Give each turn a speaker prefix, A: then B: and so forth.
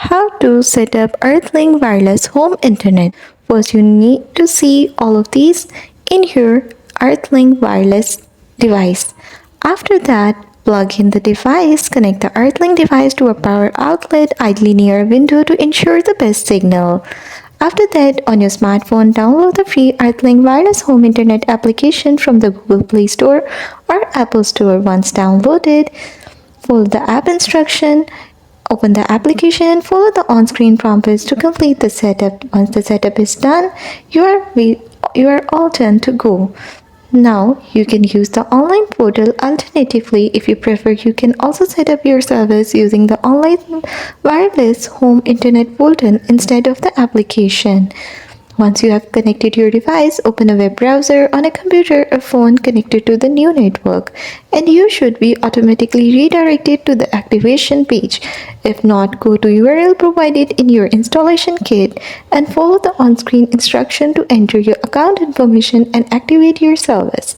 A: How to set up EarthLink Wireless Home Internet. First, you need to see all of these in your EarthLink Wireless device. After that, plug in the device, connect the EarthLink device to a power outlet ideally near a window to ensure the best signal. After that, on your smartphone, download the free EarthLink Wireless Home Internet application from the Google Play Store or Apple Store. Once downloaded, follow the app instruction. Open the application and follow the on-screen prompts to complete the setup. Once the setup is done, you are all done to go. Now you can use the online portal. Alternatively, if you prefer, you can also set up your service using the online wireless home internet portal instead of the application. Once you have connected your device, open a web browser on a computer or phone connected to the new network, and you should be automatically redirected to the activation page. If not, go to URL provided in your installation kit and follow the on-screen instruction to enter your account information and activate your service.